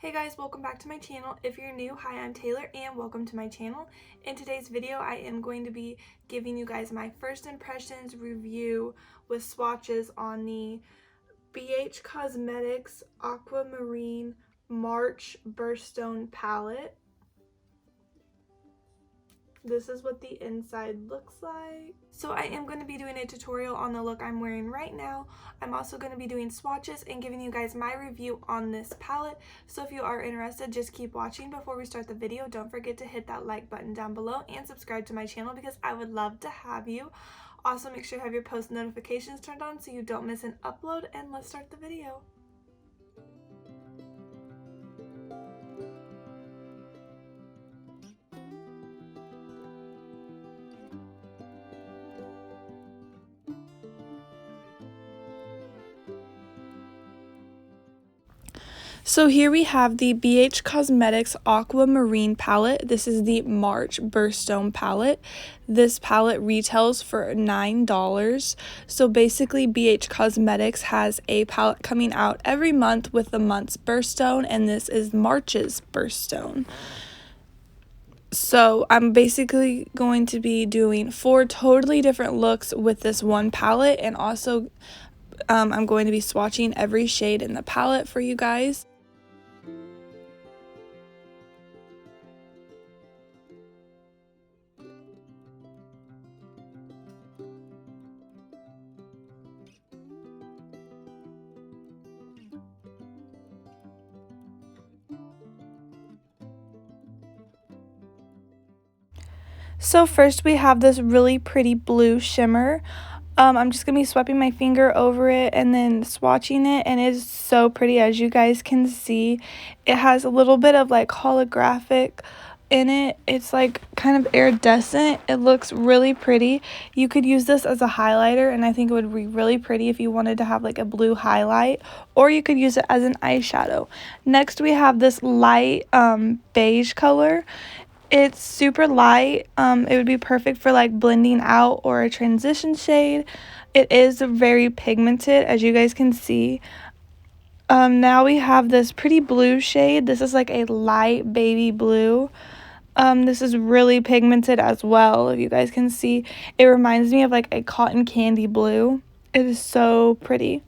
Hey guys, welcome back to my channel. If you're new, hi, I'm Taylor and welcome to my channel. In today's video, I am going to be giving you guys my first impressions review with swatches on the Bhcosmetics Aquamarine March Birthstone palette. This is what the inside looks like. So I am going to be doing a tutorial on the look I'm wearing right now. I'm also going to be doing swatches and giving you guys my review on this palette. So if you are interested, just keep watching. Before we start the video, don't forget to hit that like button down below and subscribe to my channel because I would love to have you. Also, make sure you have your post notifications turned on so you don't miss an upload, and let's start the video. So here we have the Bhcosmetics Aquamarine palette. This is the March Birthstone palette. This palette retails for $9. So basically Bhcosmetics has a palette coming out every month with the month's birthstone, and this is March's birthstone. So I'm basically going to be doing 4 totally different looks with this one palette, and also I'm going to be swatching every shade in the palette for you guys. So first we have this really pretty blue shimmer. I'm just going to be swiping my finger over it and then swatching it, and it is so pretty, as you guys can see. It has a little bit of like holographic in it. It's like kind of iridescent. It looks really pretty. You could use this as a highlighter, and I think it would be really pretty if you wanted to have like a blue highlight, or you could use it as an eyeshadow. Next we have this light beige color. It's super light. It would be perfect for like blending out or a transition shade. It is very pigmented, as you guys can see. Now we have this pretty blue shade. This is like a light baby blue. This is really pigmented as well, if you guys can see. It reminds me of like a cotton candy blue. It is so pretty.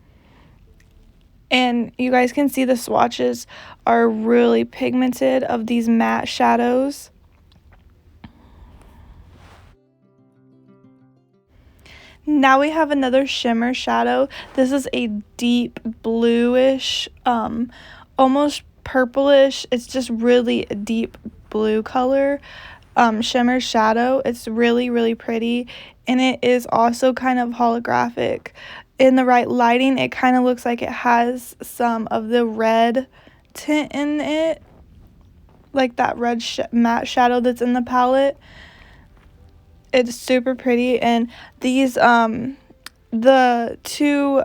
And you guys can see the swatches are really pigmented of these matte shadows. Now we have another shimmer shadow. This is a deep bluish, almost purplish. It's just really a deep blue color shimmer shadow. It's really, really pretty, and it is also kind of holographic. In the right lighting, it kind of looks like it has some of the red tint in it, like that red matte shadow that's in the palette. It's super pretty, and these the two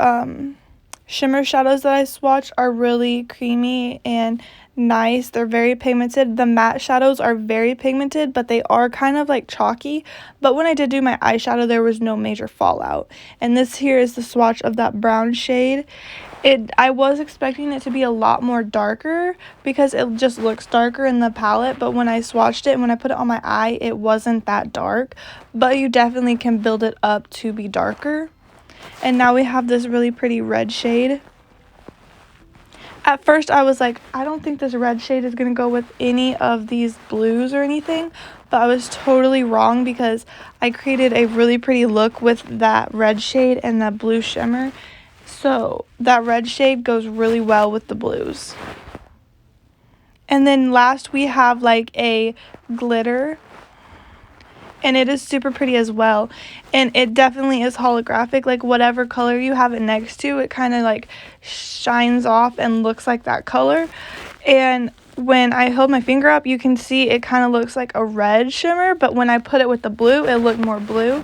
shimmer shadows that I swatched are really creamy and nice. They're very pigmented. The matte shadows are very pigmented, but they are kind of like chalky. But when I did do my eyeshadow, there was no major fallout. And this here is the swatch of that brown shade. I was expecting it to be a lot more darker because it just looks darker in the palette, but when I swatched it and when I put it on my eye, it wasn't that dark. But you definitely can build it up to be darker. And now we have this really pretty red shade. At first I was like, I don't think this red shade is going to go with any of these blues or anything, but I was totally wrong because I created a really pretty look with that red shade and that blue shimmer. So that red shade goes really well with the blues. And then last we have like a glitter, and it is super pretty as well, and it definitely is holographic. Like whatever color you have it next to, it kind of like shines off and looks like that color. And when I hold my finger up, you can see it kind of looks like a red shimmer, but when I put it with the blue, it looked more blue.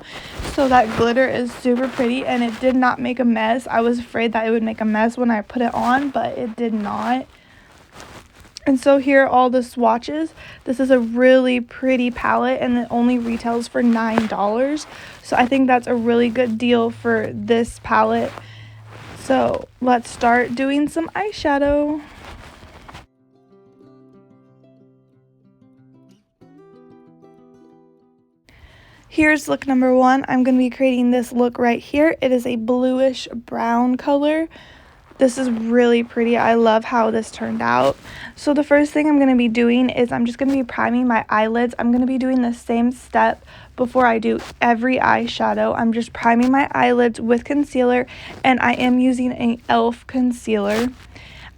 So that glitter is super pretty, and it did not make a mess. I was afraid that it would make a mess when I put it on, but it did not. And so here are all the swatches. This is a really pretty palette, and it only retails for $9. So I think that's a really good deal for this palette. So let's start doing some eyeshadow. Here's look number one. I'm going to be creating this look right here. It is a bluish brown color. This is really pretty. I love how this turned out. So the first thing I'm going to be doing is I'm just going to be priming my eyelids. I'm going to be doing the same step before I do every eyeshadow. I'm just priming my eyelids with concealer, and I am using an e.l.f. concealer.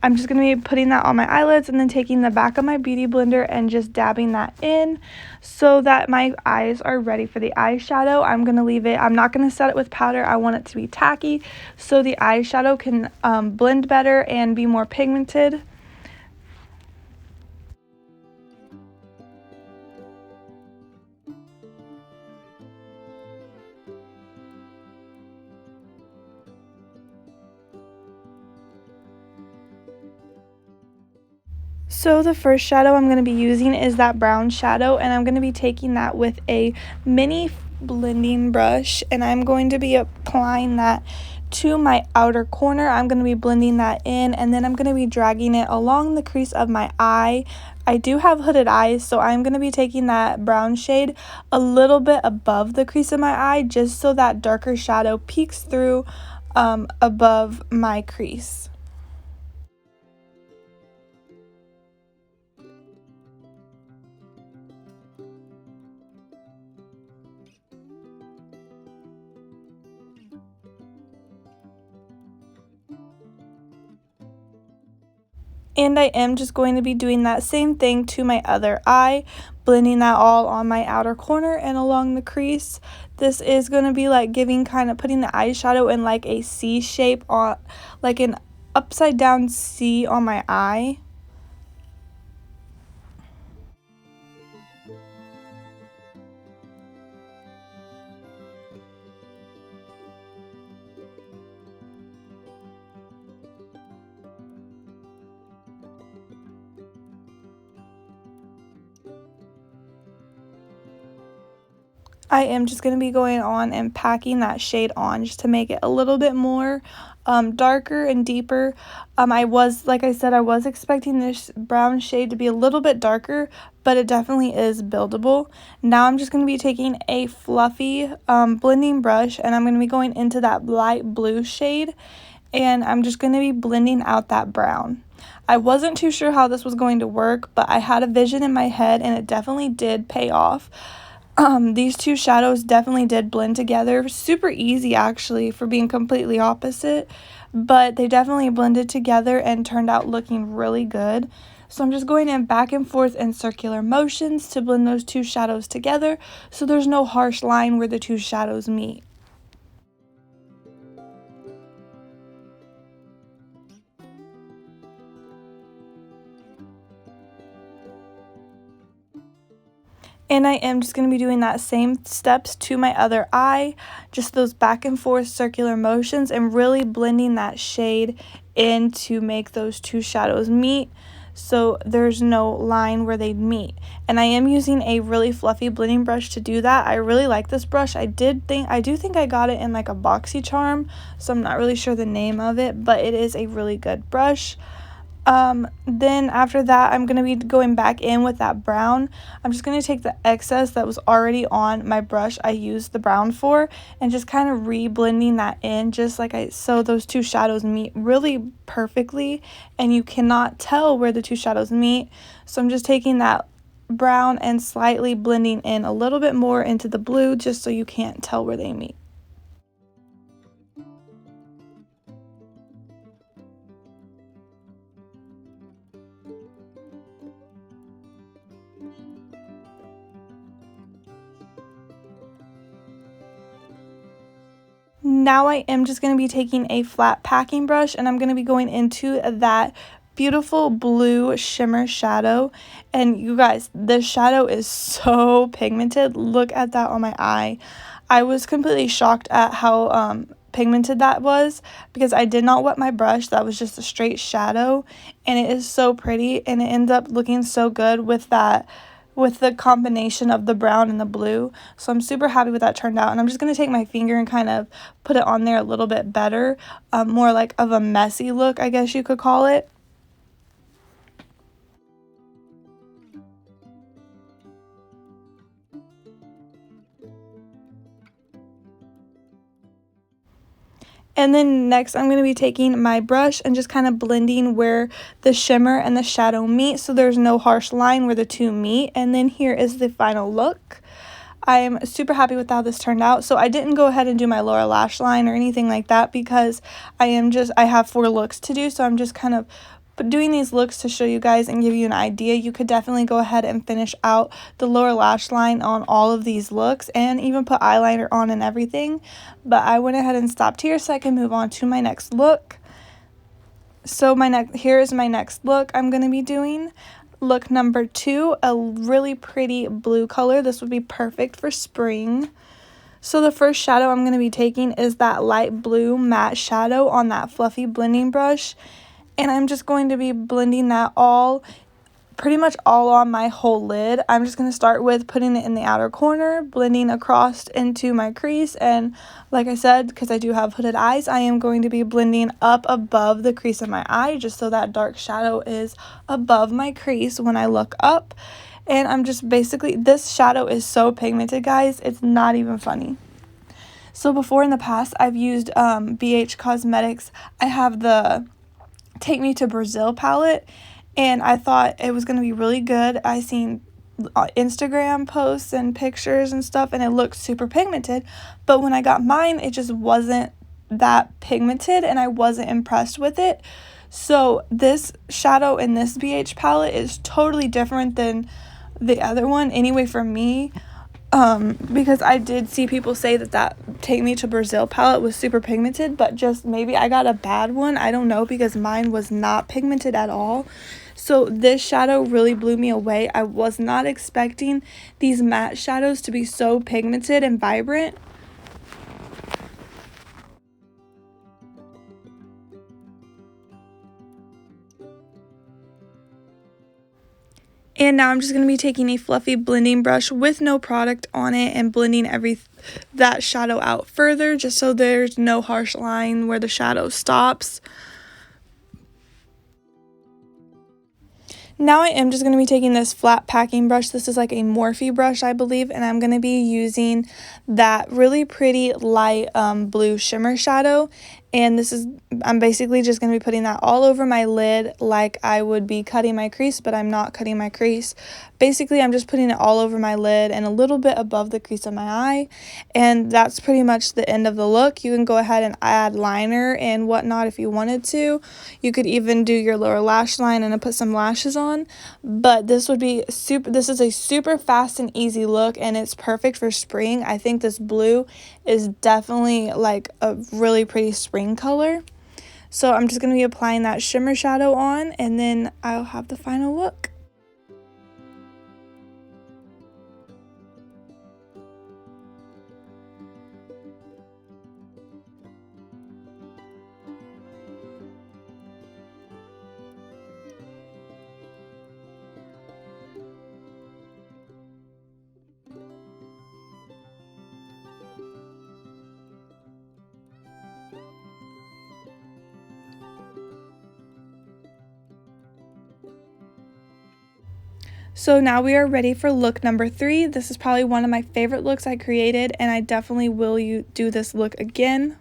I'm just going to be putting that on my eyelids and then taking the back of my beauty blender and just dabbing that in so that my eyes are ready for the eyeshadow. I'm going to leave it, I'm not going to set it with powder. I want it to be tacky so the eyeshadow can blend better and be more pigmented. So the first shadow I'm going to be using is that brown shadow, and I'm going to be taking that with a mini blending brush, and I'm going to be applying that to my outer corner. I'm going to be blending that in, and then I'm going to be dragging it along the crease of my eye. I do have hooded eyes, so I'm going to be taking that brown shade a little bit above the crease of my eye just so that darker shadow peeks through above my crease. And I am just going to be doing that same thing to my other eye, blending that all on my outer corner and along the crease. This is going to be like giving kind of putting the eyeshadow in like a C shape, on like an upside down C on my eye. I am just going to be going on and packing that shade on just to make it a little bit more darker and deeper. Like I said, I was expecting this brown shade to be a little bit darker, but it definitely is buildable. Now I'm just going to be taking a fluffy blending brush, and I'm going to be going into that light blue shade, and I'm just going to be blending out that brown. I wasn't too sure how this was going to work, but I had a vision in my head, and it definitely did pay off. These two shadows definitely did blend together. Super easy actually for being completely opposite, but they definitely blended together and turned out looking really good. So I'm just going in back and forth in circular motions to blend those two shadows together so there's no harsh line where the two shadows meet. And I am just going to be doing that same steps to my other eye, just those back and forth circular motions and really blending that shade in to make those two shadows meet so there's no line where they meet. And I am using a really fluffy blending brush to do that. I really like this brush. I do think I got it in like a Boxy, so I'm not really sure the name of it, but it is a really good brush. Then after that, I'm going to be going back in with that brown. I'm just going to take the excess that was already on my brush I used the brown for and just kind of re-blending that in just like so those two shadows meet really perfectly and you cannot tell where the two shadows meet. So I'm just taking that brown and slightly blending in a little bit more into the blue just so you can't tell where they meet. Now I am just going to be taking a flat packing brush and I'm going to be going into that beautiful blue shimmer shadow. And you guys, this shadow is so pigmented. Look at that on my eye. I was completely shocked at how pigmented that was because I did not wet my brush. That was just a straight shadow and it is so pretty and it ends up looking so good with the combination of the brown and the blue. So I'm super happy with that turned out. And I'm just going to take my finger and kind of put it on there a little bit better. More like of a messy look, I guess you could call it. And then next I'm going to be taking my brush and just kind of blending where the shimmer and the shadow meet, so there's no harsh line where the two meet. And then here is the final look. I'm super happy with how this turned out. So I didn't go ahead and do my lower lash line or anything like that because I have 4 looks to do, so I'm just kind of doing these looks to show you guys and give you an idea. You could definitely go ahead and finish out the lower lash line on all of these looks and even put eyeliner on and everything, but I went ahead and stopped here so I can move on to my next look. So here is my next look I'm going to be doing. Look number 2, a really pretty blue color. This would be perfect for spring. So the first shadow I'm going to be taking is that light blue matte shadow on that fluffy blending brush. And I'm just going to be blending that pretty much all on my whole lid. I'm just going to start with putting it in the outer corner, blending across into my crease, and like I said, because I do have hooded eyes, I am going to be blending up above the crease of my eye just so that dark shadow is above my crease when I look up. And I'm just this shadow is so pigmented, guys, it's not even funny. So before in the past, I've used Bhcosmetics. I have the Take Me to Brazil palette, and I thought it was going to be really good. I seen Instagram posts and pictures and stuff, and it looked super pigmented, but when I got mine, it just wasn't that pigmented, and I wasn't impressed with it. So this shadow in this BH palette is totally different than the other one, anyway, for me. Because I did see people say that Take Me to Brazil palette was super pigmented, but just maybe I got a bad one, I don't know, because mine was not pigmented at all. So this shadow really blew me away. I was not expecting these matte shadows to be so pigmented and vibrant. And now I'm just going to be taking a fluffy blending brush with no product on it and blending that shadow out further, just so there's no harsh line where the shadow stops. Now I am just going to be taking this flat packing brush. This is like a Morphe brush, I believe, and I'm going to be using that really pretty light blue shimmer shadow. And I'm basically just going to be putting that all over my lid like I would be cutting my crease, but I'm not cutting my crease. Basically, I'm just putting it all over my lid and a little bit above the crease of my eye. And that's pretty much the end of the look. You can go ahead and add liner and whatnot if you wanted to. You could even do your lower lash line and put some lashes on. But this is a super fast and easy look, and it's perfect for spring. I think this blue is definitely like a really pretty spring color. So I'm just going to be applying that shimmer shadow on, and then I'll have the final look. So now we are ready for look number 3. This is probably one of my favorite looks I created, and I definitely will do this look again.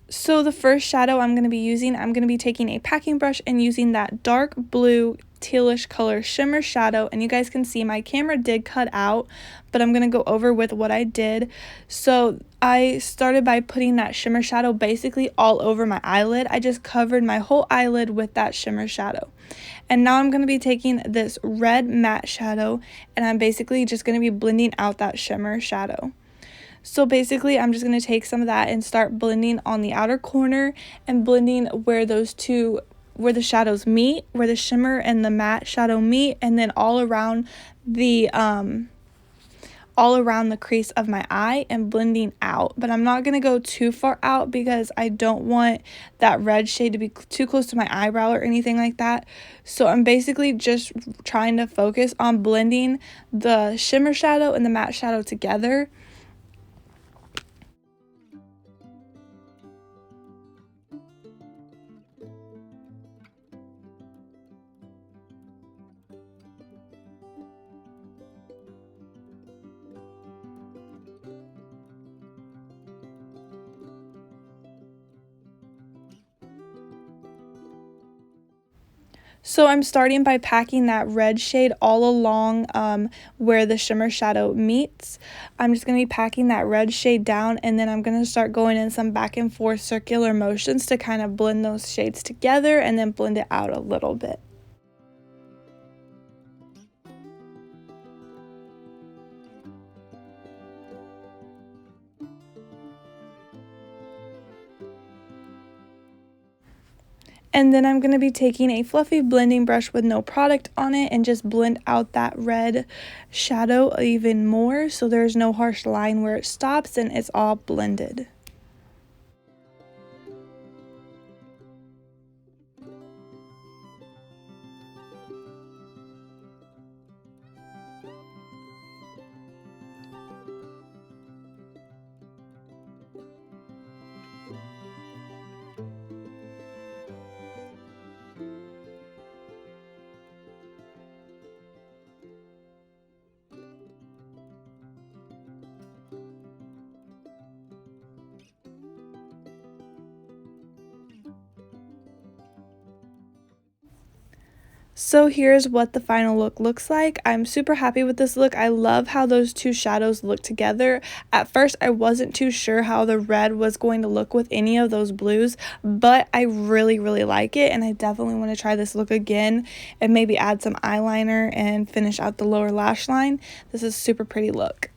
So the first shadow I'm going to be taking a packing brush and using that dark blue tealish color shimmer shadow, and you guys can see my camera did cut out, but I'm going to go over with what I did. So I started by putting that shimmer shadow basically all over my eyelid. I just covered my whole eyelid with that shimmer shadow. And now I'm going to be taking this red matte shadow, and I'm basically just going to be blending out that shimmer shadow. So basically, I'm just going to take some of that and start blending on the outer corner and blending where the shadows meet, where the shimmer and the matte shadow meet, and then all around the crease of my eye and blending out. But I'm not going to go too far out because I don't want that red shade to be too close to my eyebrow or anything like that. So I'm basically just trying to focus on blending the shimmer shadow and the matte shadow together. So I'm starting by packing that red shade all along where the shimmer shadow meets. I'm just going to be packing that red shade down, and then I'm going to start going in some back and forth circular motions to kind of blend those shades together and then blend it out a little bit. And then I'm going to be taking a fluffy blending brush with no product on it and just blend out that red shadow even more so there's no harsh line where it stops and it's all blended. So here's what the final look looks like. I'm super happy with this look. I love how those two shadows look together. At first, I wasn't too sure how the red was going to look with any of those blues, but I really like it, and I definitely want to try this look again and maybe add some eyeliner and finish out the lower lash line. This is a super pretty look.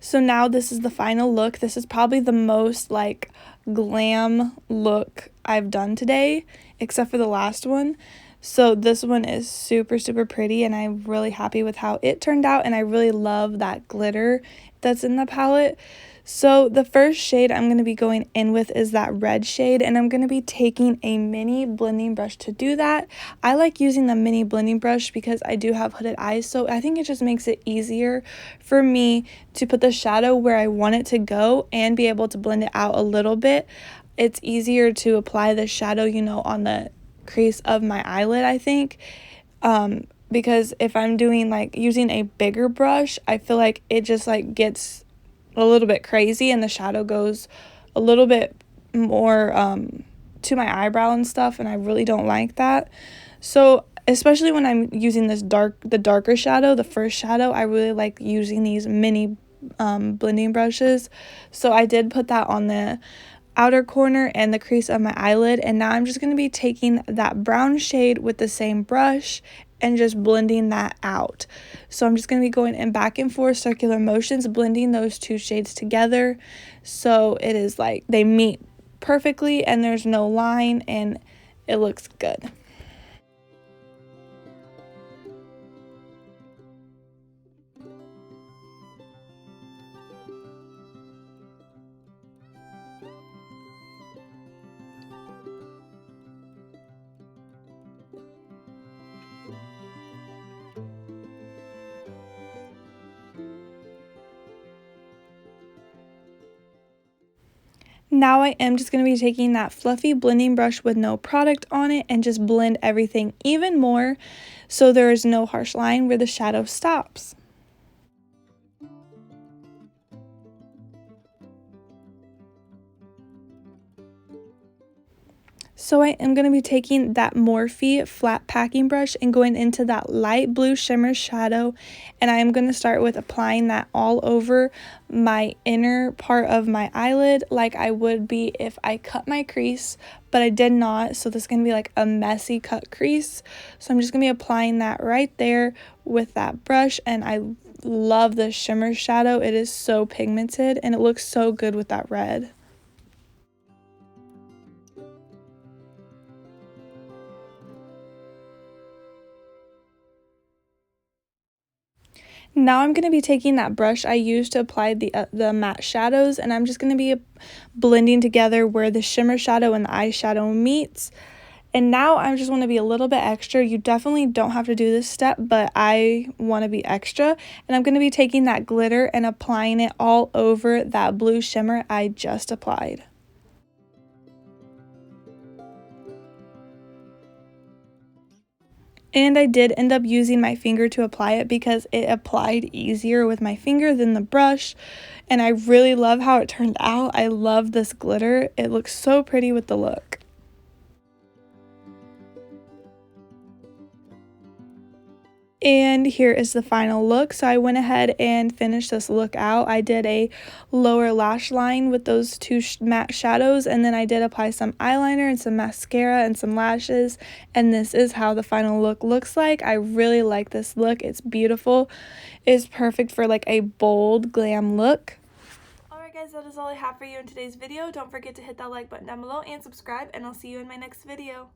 So now this is the final look. This is probably the most like glam look I've done today, except for the last one. So this one is super pretty, and I'm really happy with how it turned out, and I really love that glitter that's in the palette. So the first shade I'm going to be going in with is that red shade, and I'm going to be taking a mini blending brush to do that. I like using the mini blending brush because I do have hooded eyes, so I think it just makes it easier for me to put the shadow where I want it to go and be able to blend it out a little bit. It's easier to apply the shadow, you know, on the crease of my eyelid, I think, because if I'm doing like using a bigger brush, I feel like it just like gets a little bit crazy and the shadow goes a little bit more to my eyebrow and stuff, and I really don't like that. So especially when I'm using the darker shadow, the first shadow, I really like using these mini blending brushes. So I did put that on the outer corner and the crease of my eyelid, and now I'm just going to be taking that brown shade with the same brush and just blending that out. So I'm just going to be going in back and forth circular motions, blending those two shades together so it is like they meet perfectly and there's no line and it looks good. Now I am just going to be taking that fluffy blending brush with no product on it and just blend everything even more so there is no harsh line where the shadow stops. So I am going to be taking that Morphe flat packing brush and going into that light blue shimmer shadow, and I am going to start with applying that all over my inner part of my eyelid like I would be if I cut my crease, but I did not, so this is going to be like a messy cut crease. So I'm just going to be applying that right there with that brush, and I love the shimmer shadow. It is so pigmented and it looks so good with that red. Now I'm going to be taking that brush I used to apply the matte shadows, and I'm just going to be blending together where the shimmer shadow and the eyeshadow meets. And now I just want to be a little bit extra. You definitely don't have to do this step, but I want to be extra. And I'm going to be taking that glitter and applying it all over that blue shimmer I just applied. And I did end up using my finger to apply it because it applied easier with my finger than the brush. And I really love how it turned out. I love this glitter. It looks so pretty with the look. And here is the final look. So I went ahead and finished this look out. I did a lower lash line with those two matte shadows, and then I did apply some eyeliner and some mascara and some lashes, and this is how the final look looks like. I really like this look. It's beautiful. It's perfect for like a bold glam look. Alright guys, that is all I have for you in today's video. Don't forget to hit that like button down below and subscribe, and I'll see you in my next video.